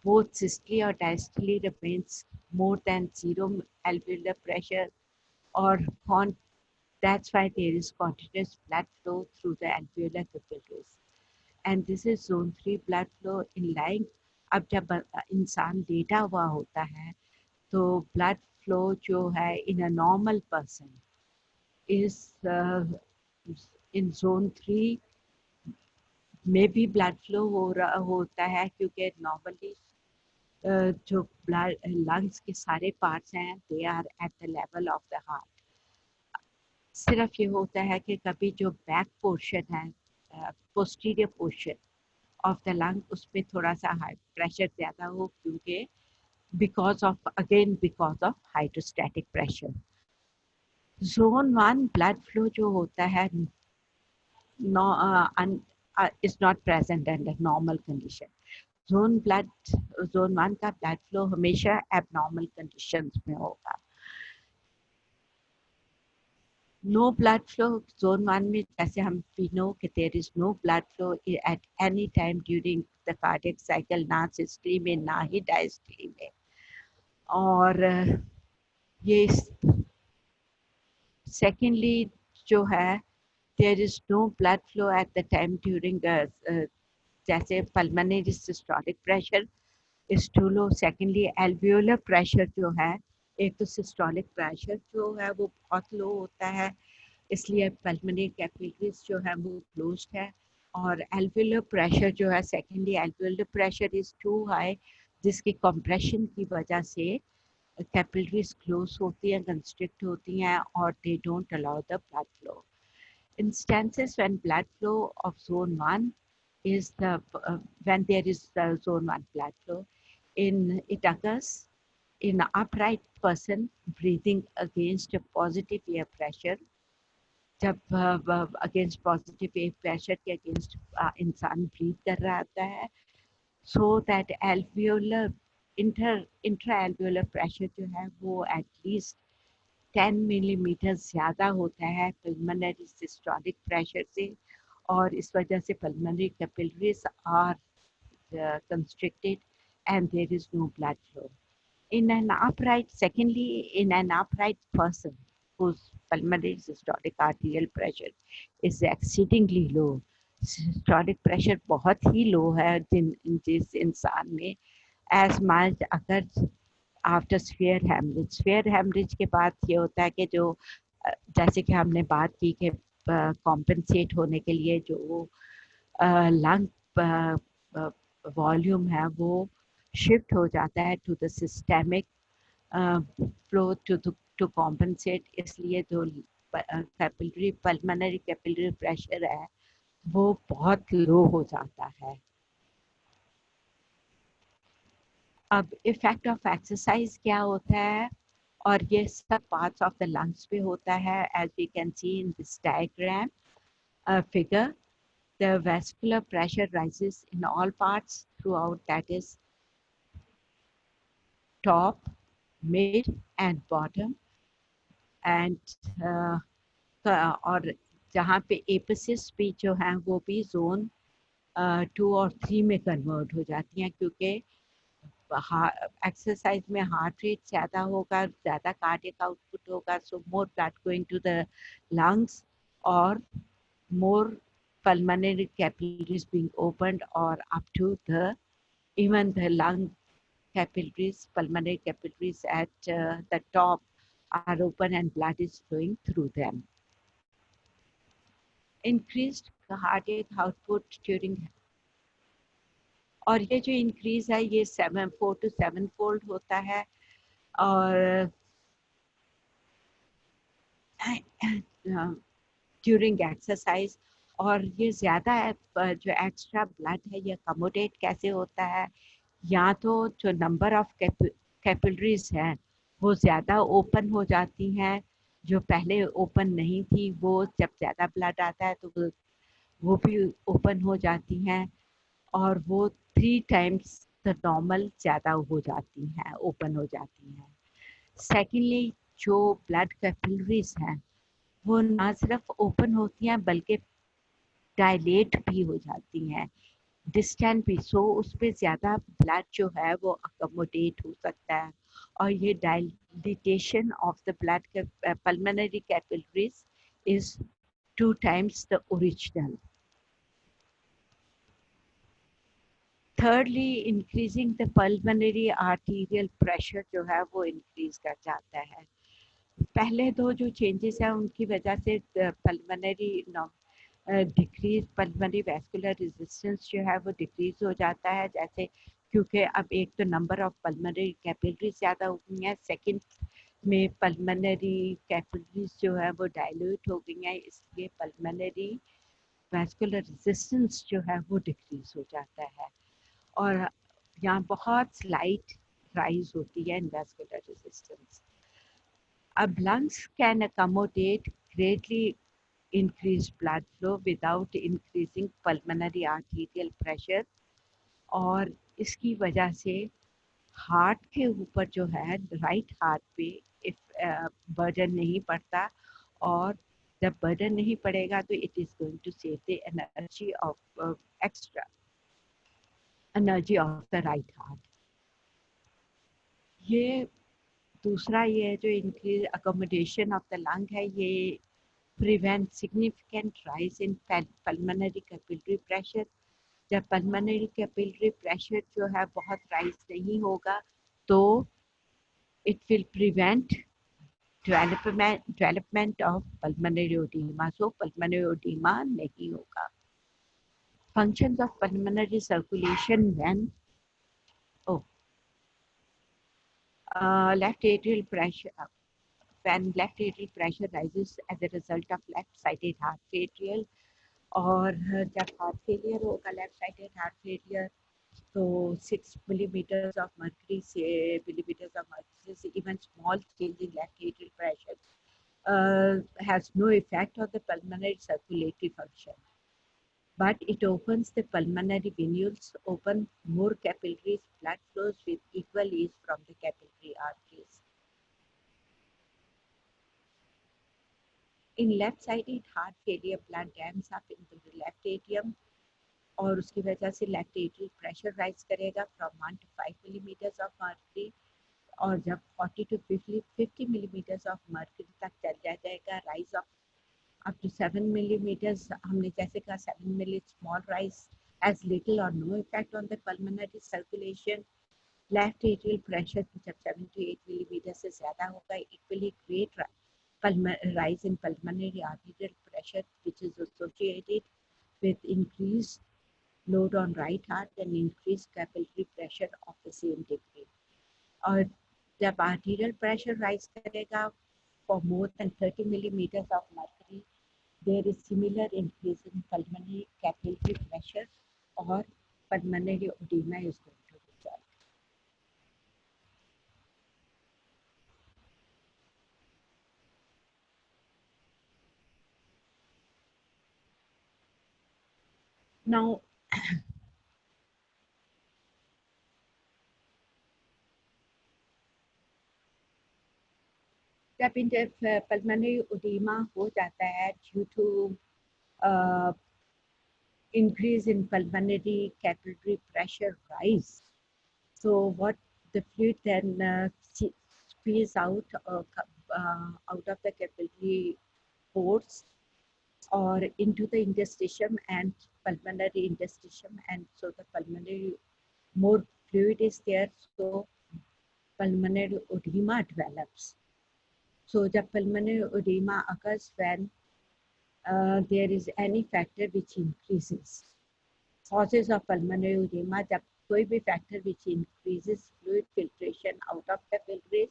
both systole or diastole remains more than zero alveolar pressure, or that's why there is continuous blood flow through the alveolar capillaries. And this is zone 3 blood flow in lying. अब जब इंसान लेटा हुआ होता है तो blood flow जो है in a normal person is in zone 3 में भी ब्लड फ्लो हो रहा होता है, क्योंकि नॉर्मली जो ब्लड लंग्स के सारे पार्ट्स हैं they are at the level of the heart. सिर्फ ये होता है कि कभी जो बैक पोर्शन है, posterior portion of the lung, उसमें थोड़ा सा हाई प्रेशर ज़्यादा हो, क्योंकि because of hydrostatic pressure. Zone 1 blood flow जो होता है is not present under normal condition. Zone 1 का ब्लड फ्लो हमेशा एबनॉर्मल कंडीशंस में होगा। नो ब्लड फ्लो जोन 1 में, जैसे हम वी नो कि there is no blood flow at any time during the cardiac cycle, ना सिस्टली में ना ही डायस्टली में। और ये सेकेंडली जो है there is no blood flow at the time during जैसे pulmonary systolic pressure is too low. Secondly alveolar pressure जो है, एक तो सिस्टोलिक प्रेशर जो है वो बहुत लो होता है, इसलिए पल्मोनरी कैपिलरीज जो है वो क्लोज्ड है। और एल्वियोलर प्रेशर जो है, secondly alveolar pressure is too high, जिसकी कंप्रेशन की वजह से कैपिलरीज क्लोज होती हैं, कंस्ट्रिक्ट होती हैं, और they don't allow the blood flow. Instances when blood flow of zone 1 is when there is the zone 1 blood flow, it occurs in an upright person breathing against a positive air pressure। जब against positive air pressure के against इंसान breathe कर रहा होता है, so that alveolar intra alveolar pressure जो है वो एटलीस्ट 10 मिलीमीटर ज़्यादा होता है पल्मोनरी सिस्टोलिक प्रेशर से, और इस वजह से pulmonary capillaries are constricted and there is no blood flow. In an upright, secondly, in an upright person whose pulmonary systolic arterial pressure is exceedingly low, systolic pressure बहुत ही low है जिस इंसान में, as much अगर after sphere haemorrhage के बाद ये होता है कि जो जैसे कि हमने बात की कि कॉम्पनसेट होने के लिए जो लंग वॉल्यूम है वो शिफ्ट हो जाता है to the systemic flow to compensate, इसलिए जो कैपिलरी पल्मोनरी कैपिलरी प्रेशर है वो बहुत लो हो जाता है। अब इफेक्ट ऑफ एक्सरसाइज क्या होता है, और ये सब पार्ट्स ऑफ द लंग्स पे होता है, as we can see in this diagram figure. The vascular pressure rises in all parts throughout, that is top, mid and bottom, and और जहाँ पे एपिसिस भी जो हैं वो भी जोन 2 और 3 में कन्वर्ट हो जाती हैं, क्योंकि एक्सरसाइज में हार्ट रेट ज़्यादा होगा, ज़्यादा कार्डियक आउटपुट होगा, so more blood going to the lungs और more pulmonary capillaries being opened, or up to even the lung capillaries, pulmonary capillaries at the top are open and blood is flowing through them. Increased cardiac output during, और ये जो increase है ये 4 to 7 fold होता है, और during exercise, और ये ज़्यादा जो एक्स्ट्रा ब्लड है ये अकोमोडेट कैसे होता है, या तो जो नंबर ऑफ कैपिलरीज हैं वो ज़्यादा ओपन हो जाती हैं, जो पहले ओपन नहीं थी वो जब ज़्यादा ब्लड आता है तो वो भी ओपन हो जाती हैं, और वो 3 टाइम्स द नॉर्मल ज़्यादा हो जाती हैं, ओपन हो जाती हैं। सेकेंडली, जो ब्लड कैपिलरीज हैं वो ना सिर्फ ओपन होती हैं बल्कि डायलेट भी हो जाती हैं, डिस्टेंट भी, सो उस पर ज़्यादा ब्लड जो है वो अकोमोडेट हो सकता है, और ये dilatation of the blood pulmonary capillaries is 2 times the original. Thirdly, increasing the pulmonary arterial pressure जो है वो increase कर जाता है। पहले दो जो चेंजेस हैं उनकी वजह से pulmonary decrease pulmonary vascular resistance जो है वो डिक्रीज हो जाता है, जैसे क्योंकि अब एक तो नंबर ऑफ पल्मोनरी कैपिलरीज ज़्यादा हो गई हैं, सेकंड में पल्मोनरी कैपिलरीज जो है वो डायल्यूट हो गई हैं, इसलिए पल्मोनरी वैस्कुलर रेजिस्टेंस जो है वो डिक्रीज हो जाता है, और यहाँ बहुत स्लाइट राइज होती है इन वैस्कुलर रेजिस्टेंस। अब lungs can accommodate greatly increased blood flow without increasing pulmonary arterial pressure, और इसकी वजह से हार्ट के ऊपर जो है राइट हार्ट पे बर्डन नहीं पड़ता, और जब बर्डन नहीं पड़ेगा तो it is going to save the energy of extra energy of the right heart. ये दूसरा ये जो increase accommodation of the lung है, ये prevent significant rise in pulmonary capillary pressure. जब पल्मोनरी कैपिलरी प्रेशर जो है बहुत राइज नहीं होगा तो it will prevent development of pulmonary oedema, so pulmonary oedema नहीं होगा। Functions of pulmonary circulation when left atrial pressure, when left atrial pressure rises as a result of left-sided heart failure, और जब heart failure होगा left sided heart failure तो 6 millimeters of mercury से even small change in left atrial pressure has no effect on the pulmonary circulatory function. but it opens the pulmonary venules, open more capillaries, blood flows with equal ease from the capillary arteries. In left-sided heart failure, blood dams up into the left atrium और उसकी वजह से left atrial pressure rise करेगा from 1 to 5 millimeters of mercury और जब 40 to 50 millimeters of mercury तक चल जाएगा rise of up to 7 millimeters हमने जैसे कहा 7 milli small rise has little or no effect on the pulmonary circulation. Left atrial pressure जब 7 to 8 millimeters से ज़्यादा होगा it will create rise in pulmonary arterial pressure which is associated with increased load on right heart and increased capillary pressure of the same degree. और जब arterial pressure rise करेगा for more than 30 millimeters of mercury, there is similar increase in pulmonary capillary pressure or pulmonary edema is going to result. Now, जब pulmonary edema हो जाता है due to increase in pulmonary capillary pressure rise, so what the fluid then squeeze out of the capillary pores or into the interstitium and pulmonary interstitium, and so the pulmonary more fluid is there, so pulmonary edema develops. So the pulmonary edema occurs when there is any factor which increases. Causes of pulmonary edema, जब कोई भी factor which increases fluid filtration out of capillaries,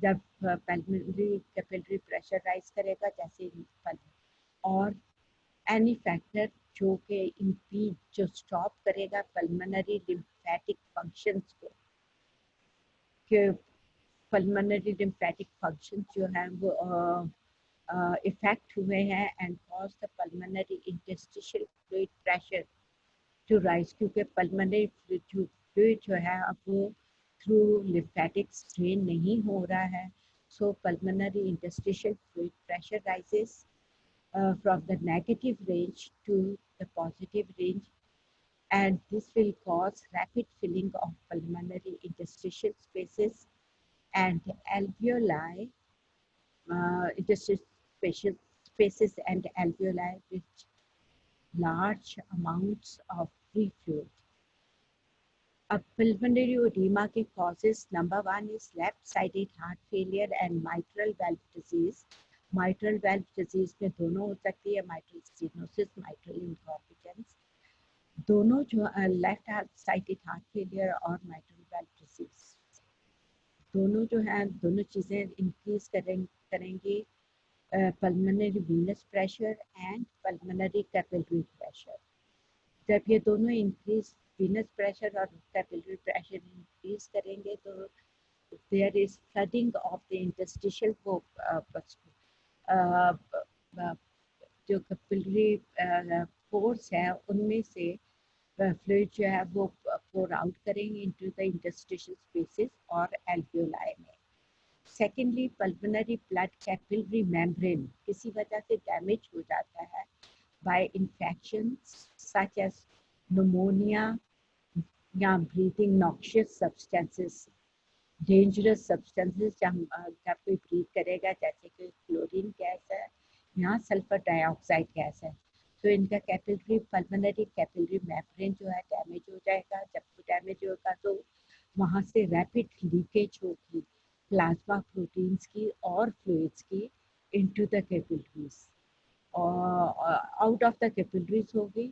जब pulmonary capillary pressure rise करेगा जैसे और any factor जो के impede जो stop करेगा pulmonary lymphatic functions को कि pulmonary lymphatic functions जो हैं वो effect हुए हैं and cause the pulmonary interstitial fluid pressure to rise क्योंकि pulmonary fluid जो है अब वो through lymphatics drain नहीं हो रहा है, so pulmonary interstitial fluid pressure rises from the negative range to the positive range, and this will cause rapid filling of pulmonary interstitial spaces and alveoli, interstitial spaces and alveoli with large amounts of free fluid. Pulmonary edema के causes, number one is left-sided heart failure and mitral valve disease. Mitral valve disease में दोनों हो सकती है, mitral stenosis, mitral incompetence, दोनों जो left-sided heart failure और mitral valve disease, दोनों जो है दोनों चीज़ें increase करेंगी pulmonary venous pressure and pulmonary capillary pressure. जब ये दोनों increase venous pressure और capillary pressure increase करेंगे तो there is flooding of the interstitial जो capillary pores है उनमें से fluid जो है वो pour out करेंगे into the interstitial spaces और alveoli में. Secondly, pulmonary blood capillary membrane किसी वजह से damage हो जाता है by infections such as pneumonia या breathing noxious substances, dangerous substances जब कोई breathe करेगा जैसे कि क्लोरीन गैस है या सल्फर डाइऑक्साइड गैस है, तो इनका कैपिलरी पल्मोनरी कैपिलरी मेम्ब्रेन जो है डैमेज हो जाएगा. जब डैमेज होगा तो वहाँ से रैपिड लीकेज होगी प्लाज्मा प्रोटीन्स की और फ्लूइड्स की इनटू द कैपिलरीज और आउट ऑफ द कैपिलरीज होगी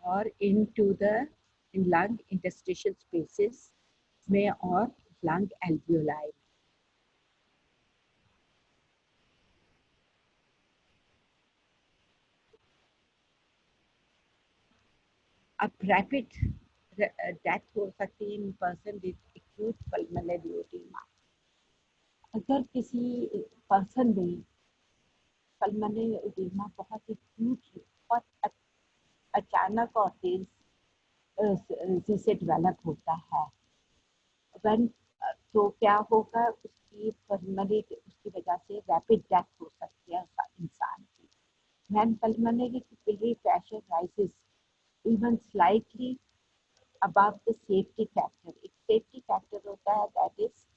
और into the lung interstitial spaces में और लंग एल्वियोलाई. अब रैपिड डेथ हो सकती है in person with acute pulmonary oedema. अगर किसी पर्सन में पल्मोनरी एडिमा बहुत एक्यूट बहुत अचानक और तेज जिसे डेवलप होता है when तो क्या होगा, उसकी पल्मोनरी उसकी वजह से रैपिड डेथ हो सकती है इंसान की। when pulmonary capillary pressure rises even slightly above the safety factor, एक safety factor होता है that is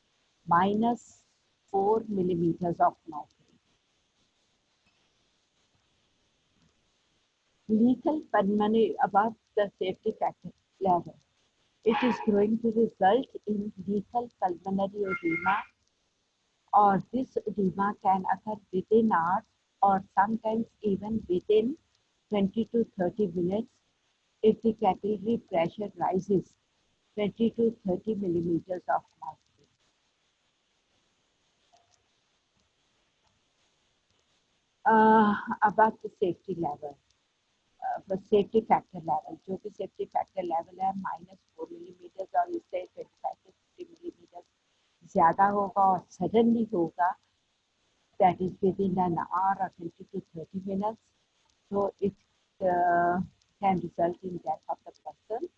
-4 millimeters of mercury. Lethal pulmonary above the safety factor level, it is going to result in lethal pulmonary edema, or this edema can occur within hours or sometimes even within 20 to 30 minutes if the capillary pressure rises 20 to 30 millimeters of mercury. Above the safety level, the safety factor level, जो कि safety factor level है -4 millimeters और इससे 25 to 50 millimeters ज़्यादा होगा और suddenly होगा, that is within an hour or 20 to 30 minutes, so it can result in death of the person.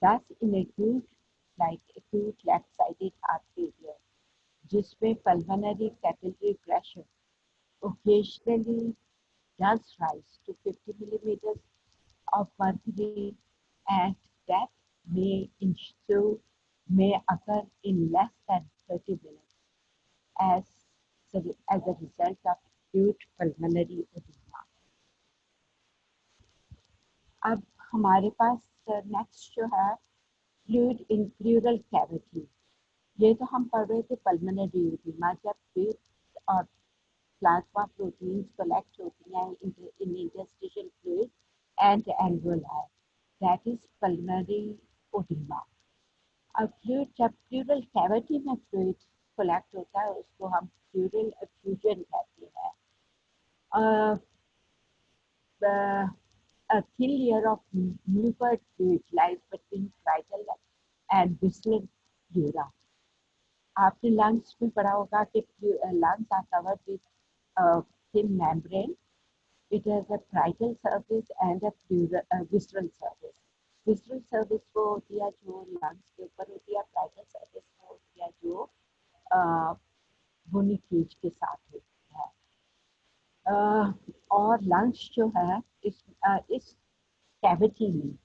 Thus, in acute, like acute left-sided heart failure, जिसमें pulmonary capillary pressure occasionally does rise to 50 millimeters of mercury, and death may occur in less than 30 minutes as as a result of acute pulmonary edema. अब हमारे पास next जो है fluid in pleural cavity, ये तो हम पढ़ रहे थे पल्मोनरी एडिमा, जब फ्लूइड और प्लाज्मा प्रोटीन्स कलेक्ट होती हैं in interstitial fluid and alveoli, that is pulmonary oedema. अब फ्लूइड जब प्लूरल कैविटी में फ्लूइड कलेक्ट होता है उसको हम प्लूरल एफ्यूजन कहते हैं. A thin layer of mucoid fluid lies between parietal and visceral pleura. आपने lungs में पढ़ा होगा कि lungs are covered with a thin membrane. It has a parietal surface and a visceral surface. Visceral surface वो होती है जो lungs के ऊपर होती है, parietal surface वो होती है जो बोनी केज के साथ होती है. और लंग्स जो है इस कैविटी में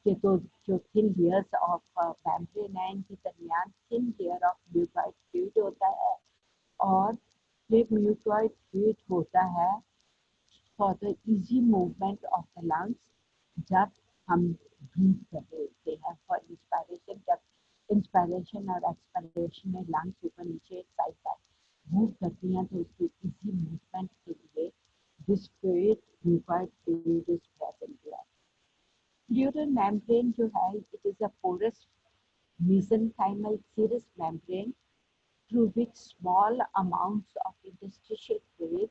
के तो जो थिन लेयर्स ऑफ मेम्ब्रेन है, इनके दरमियान thin layer of mucoid fluid होता है, और ये म्यूकोइड फ्लूइड होता है for the easy movement of the lungs जब हम ब्रीथ कर रहे होते हैं. फॉर इंस्पायरेशन, जब इंस्पायरेशन और एक्सपायरेशन में लंग्स ऊपर नीचे साइड साइड मूव करती हैं, तो उसकी इजी मूवमेंट के लिए this fluid mucoid fluid is present there. Pleural membrane जो है, it is a porous mesenchymal serous membrane through which small amounts of interstitial fluid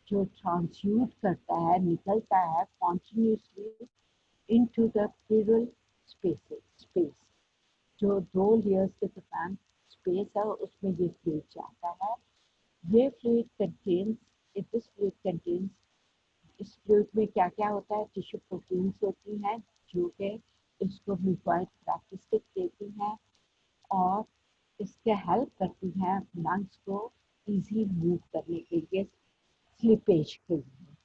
जो transute करता है, निकलता है continuously into the pleural space. जो दो layers के दरमियान space है उसमें ये fluid जाता है. ये fluid contains, this fluid contains, इस फ्लूइड में क्या क्या होता है, टिश्यू प्रोटीन्स होती हैं जो कि इसको म्यूकोइड कैरेक्टरिस्टिक देती हैं और इसके हेल्प करती हैं लंग्स को इजी मूव करने के लिए, स्लिपेज के लिए.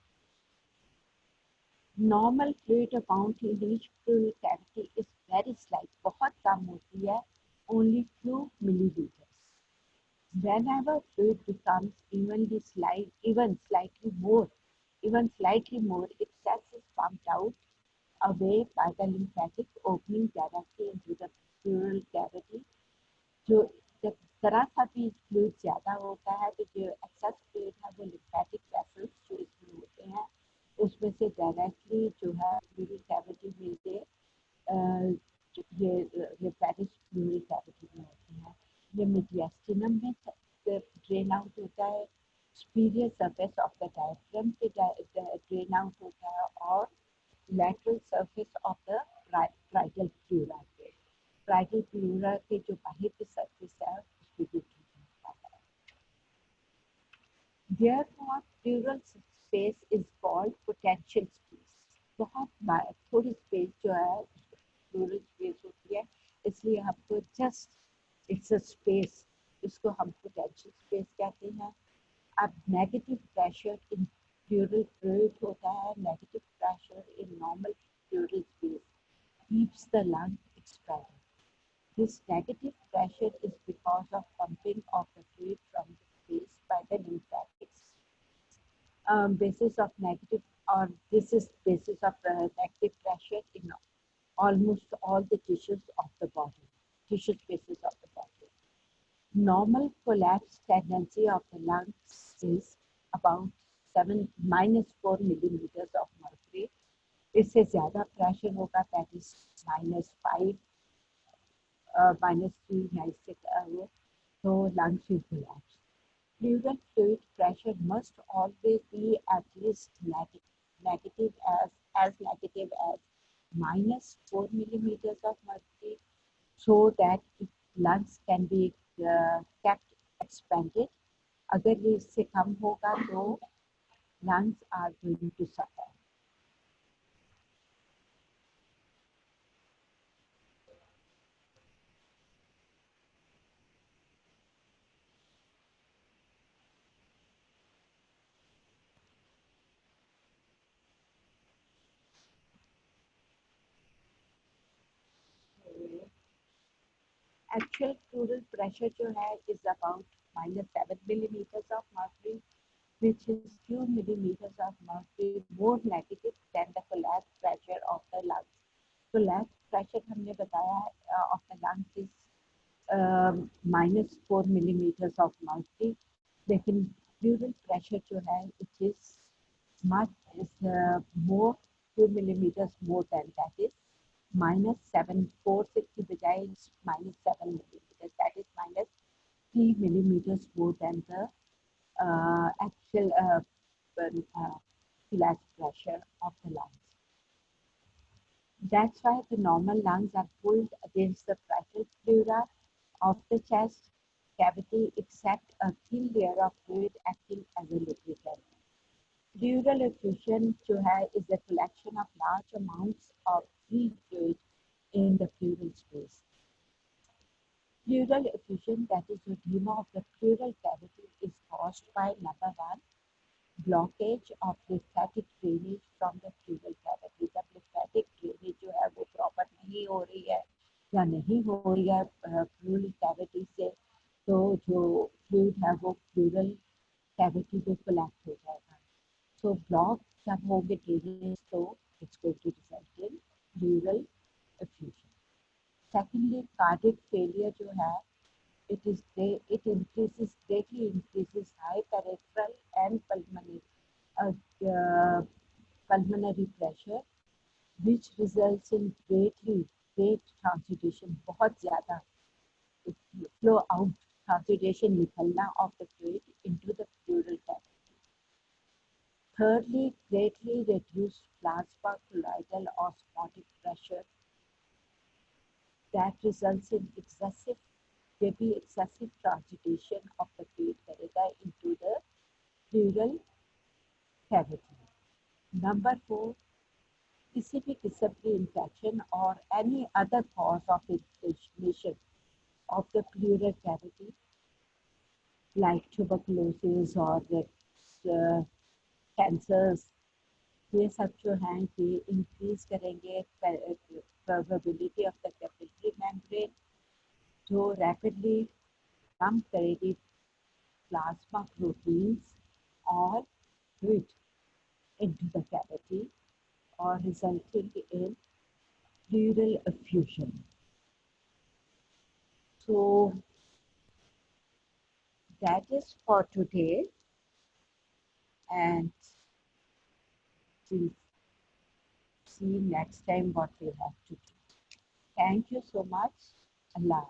Normal fluid amount in each pleural cavity is very slight, बहुत कम होती है, only few milliliters. Whenever fluid becomes even slightly more, excess is pumped out away by the lymphatic opening directly into the pleural cavity. जो जब जरा सा भी fluid ज़्यादा होता है तो जो एक्सेस फ्लूइड है वो लिम्फेटिक वेसल्स जो इसमें होते हैं उसमें से डायरेक्टली जो है प्लूरल कैविटी में से ये लिम्फेटिक प्लूरल कैविटी में होती हैं. ये मीडियास्टिनम में ड्रेन आउट होता है, superior surface of the diaphragm पे ड्रेन आउट होता है, और lateral surface of the parietal pleura पे, parietal pleura के जो बाहर की surface है उसपे भी ड्रेन होता है. Therefore, pleural space is called potential space. बहुत थोड़ी स्पेस जो है प्लूरल स्पेस होती है, इसलिए हमको जस्ट इट्स अ स्पेस, इसको हम पोटेंशियल स्पेस कहते हैं। अब negative pressure in pleural fluid होता है, negative pressure in normal plural space keeps the lung expanded. This negative pressure is because of pumping of the fluid from the space by the lymphatics. Basis of negative, or this is basis of negative pressure in almost all the tissues of the body, tissue spaces of the body. Normal collapse tendency of the lungs is about 7 -4 millimeters of mercury. इससे ज़्यादा pressure होगा, that is -5 -3 या इससे वो, तो lungs will collapse. Pleural fluid pressure must always be at least negative as negative as -4 millimeters of mercury, so that lungs can be kept expanded. अगर ये इससे कम होगा तो lungs are going to suffer. Actual pleural pressure जो है is about -7 millimeters of mercury, which is few millimeters of mercury more negative than the collapse pressure of the lungs. Collapse pressure हमने बताया है of the lungs is -4 millimeters of mercury, लेकिन pleural pressure जो है it is much is more few millimeters more than that is -7, 4 6 की बजाय -7 millimeters, that is -3 millimeters more than the actual collapse pressure of the lungs. That's why the normal lungs are pulled against the parietal pleura of the chest cavity, except a thin layer of fluid acting as a lubricant. Pleural effusion जो है is a collection of large amounts of free fluid in the pleural space. Pleural effusion, that is edema of the pleural cavity, is caused by number one, blockage of lymphatic drainage from the pleural cavity. जब lymphatic drainage जो है वो proper नहीं हो रही है या नहीं हो रही है pleural cavity से, तो जो fluid है वो pleural cavity में collapse हो जाएगा. So block जब होंगे drainage तो it's going to result in pleural effusion. Secondly, cardiac failure जो है it increases greatly increases high peripheral and pulmonary pressure, which results in great transition, बहुत ज़्यादा flow out, transition निकलना of the fluid into the pleural cavity. Thirdly, greatly reduced plasma colloidal osmotic pressure that results in excessive transition of the fluid करेगा into the pleural cavity. Number 4, किसी भी किस्म की infection or any other cause of inflammation of the pleural cavity like tuberculosis or cancers, ये सब जो हैं ये इंक्रीज करेंगे probability of the capillary membrane, जो rapidly कम करेगी plasma proteins or fluid into the cavity or resulting in pleural effusion. So that is for today, and we'll see next time what we have to do. Thank you so much. Allah.